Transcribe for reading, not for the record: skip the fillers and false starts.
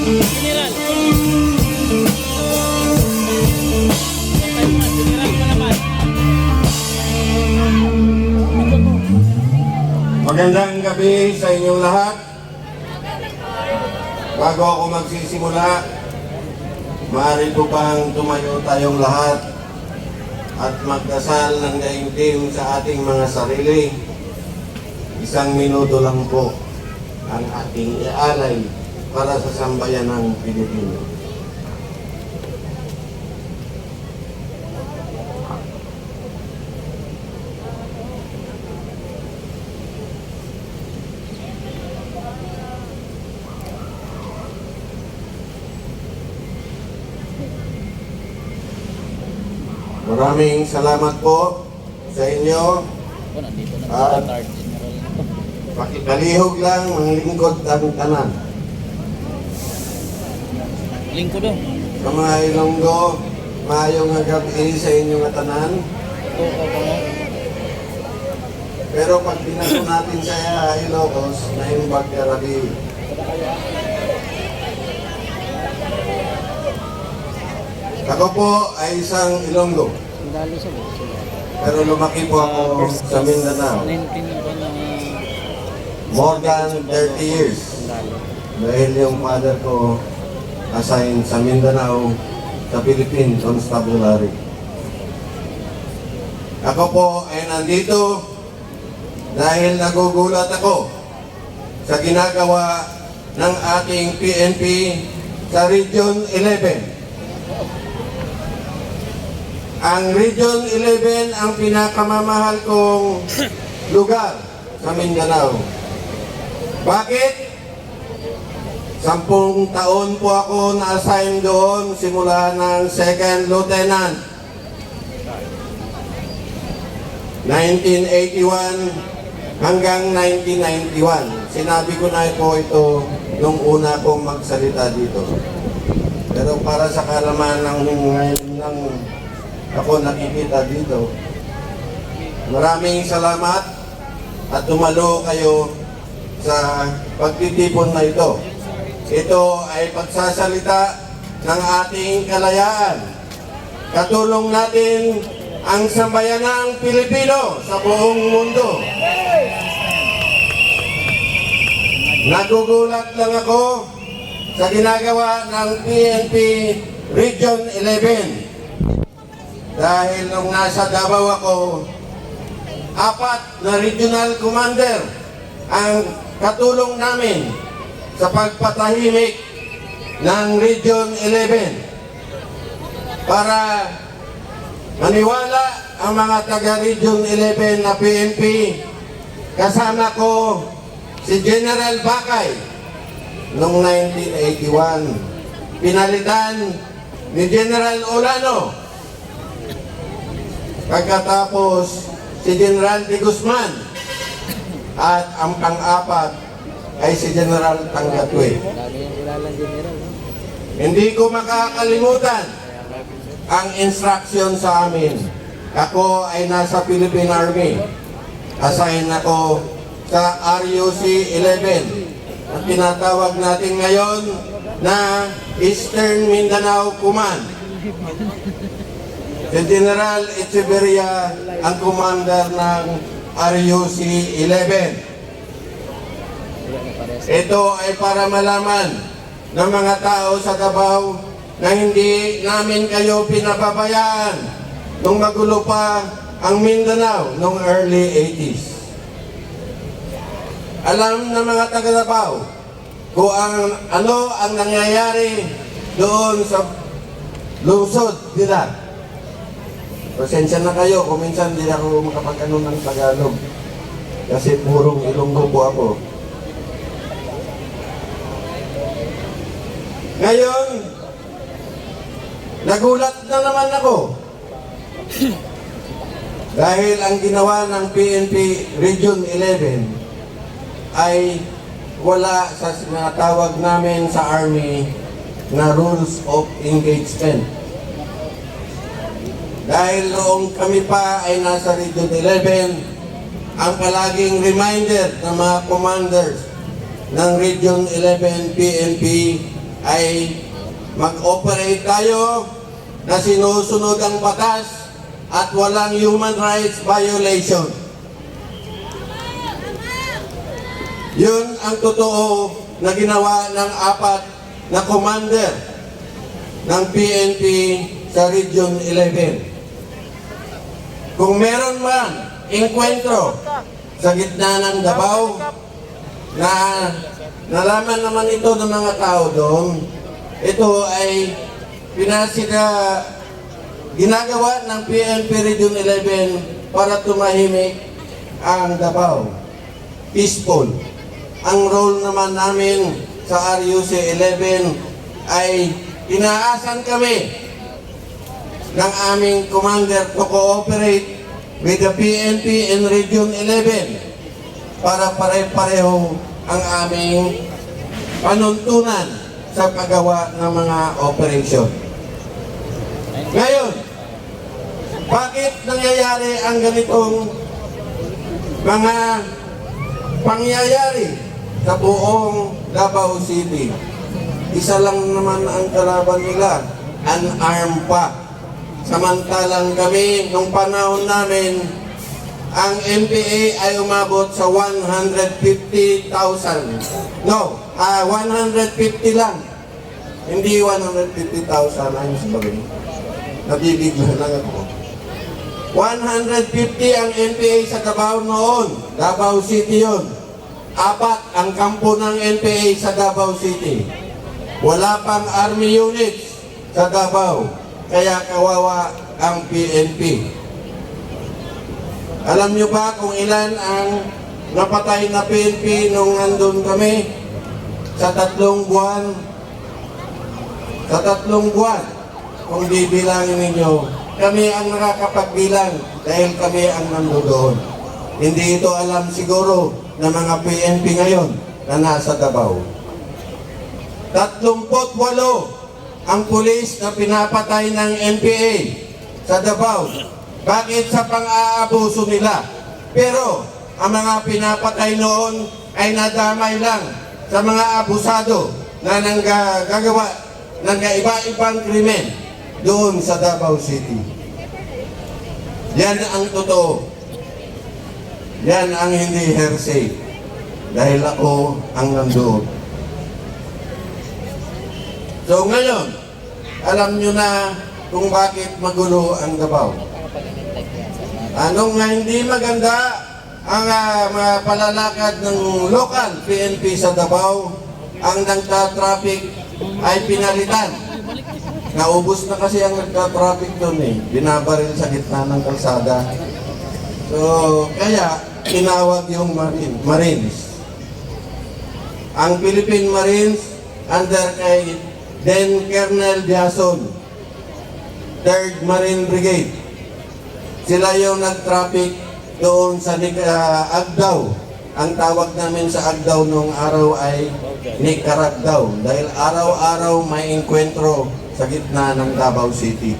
General. General pa naman. Magandang gabi sa inyong lahat. Bago ako magsisimula, maaari po bang tumayo tayong lahat at magdasal ng daigdig sa ating mga sarili. 1 minuto lang po ang ating ialay para sa sambayan ng Pilipino. Maraming salamat po sa inyo. Oh, nandito na Ah. po card general nito. Pakikalihog lang ang lingkod ng tanan. Lingko do. Sa mga Ilonggo, maayong nga gabi sa inyong nga tanan. Ito ko mo. Pero pag pinaso natin sa Ilocos, naimbag ka rabi. Ako po ay isang Ilonggo, Sandali sa mo. pero lumaki po ako sa Mindanao. 19 ba na More than 30 years. sandali. Dahil yung father ko assigned sa Mindanao, sa Philippine Constabulary. Ako po ay nandito dahil nagugulat ako sa ginagawa ng ating PNP sa Region 11. Ang Region 11 ang pinakamamahal kong lugar sa Mindanao. Bakit? 10 taon po ako na-assign doon simula ng Second Lieutenant. 1981 hanggang 1991. Sinabi ko na po ito nung una kong magsalita dito. Pero para sa kalaman ng ako nakikita dito, maraming salamat at dumalo kayo sa pagtitipon na ito. Ito ay pagsasalita ng ating kalayaan. Katulong natin ang sambayanang Pilipino sa buong mundo. Nagugulat lang ako sa ginagawa ng PNP Region 11. Dahil nung nasa Davao ako, 4 na regional commander ang katulong namin sa pagpatahimik ng Region 11 para maniwala ang mga taga-Region 11 na PNP. Kasama ko si General Bakay noong 1981. Pinalitan ni General Olano. Pagkatapos si General de Guzman. At ang pang-apat ay si General Tangatue. Lagi yung kilala general. No? Hindi ko makakalimutan ang instruction sa amin. Ako ay nasa Philippine Army. Assign ako sa RUC 11. At tinatawag natin ngayon na Eastern Mindanao Command. Si General Echeverria ang commander ng RUC 11. Ito ay para malaman ng mga tao sa Davao na hindi namin kayo pinababayaan nung magulo pa ang Mindanao noong early 80s. Alam ng mga taga-Davao kung ano ang nangyayari doon sa lungsod nila. Pasensya na kayo kung minsan hindi ako makapag-ano ng Tagalog kasi purong Ilonggo po ako. Ngayon, nagulat na naman ako dahil ang ginawa ng PNP Region 11 ay wala sa sinatawag namin sa Army na rules of engagement. Dahil noong kami pa ay nasa Region 11, ang palaging reminder ng mga commanders ng Region 11 PNP ay mag-operate tayo na sinusunod ang batas at walang human rights violation. Yun ang totoo na ginawa ng 4 na commander ng PNP sa Region 11. Kung meron man enkwentro sa gitna ng Davao na nalaman naman ito ng mga tao doon, ito ay ginagawa ng PNP Region 11 para tumahimik ang Davao. Peaceful. Ang role naman namin sa RUC 11 ay inaasan kami ng aming commander to cooperate with the PNP in Region 11 para pare-pareho ang aming panuntunan sa paggawa ng mga operasyon. Ngayon, bakit nangyayari ang ganitong mga pangyayari sa buong Davao City? Isa lang naman ang kalaban nila, unarmed pa. Samantalang kami, nung panahon namin, ang MPA ay umabot sa 150,000. No, 150 lang. Hindi 150,000, ayun sa bagay. Nabibigla lang ako. 150 ang NPA sa Davao noon. Davao City yun. 4 ang kampo ng NPA sa Davao City. Wala pang army units sa Davao. Kaya kawawa ang PNP. Alam nyo ba kung ilan ang napatay na PNP nung nandun kami? Sa 3 buwan. Sa 3 buwan. Kung bibilangin ninyo, kami ang nakakapagbilang dahil kami ang nandoon. Hindi ito alam siguro ng mga PNP ngayon na nasa Davao. 38 ang pulis na pinapatay ng NPA sa Davao. Bakit? Sa pang-aabuso nila. Pero ang mga pinapatay noon ay nadamay lang sa mga abusado na nanggagawa ng iba-ibang krimen doon sa Davao City. Yan ang totoo. Yan ang hindi hearsay. Dahil ako ang nandoon. So ngayon, alam nyo na kung bakit magulo ang Davao. Anong hindi maganda ang mga palalakad ng local PNP sa Davao, ang nagta-traffic ay pinalitan. Naubos na kasi ang nagta-traffic doon eh. Binabaril sa gitna ng kalsada. So, kaya tinawag yung Marines. Ang Philippine Marines under kay then Colonel Diazon, 3rd Marine Brigade. Sila yung nag-traffic doon sa Agdao. Ang tawag namin sa Agdao nung araw ay Nicaragdao. Dahil araw-araw may enkwentro sa gitna ng Davao City.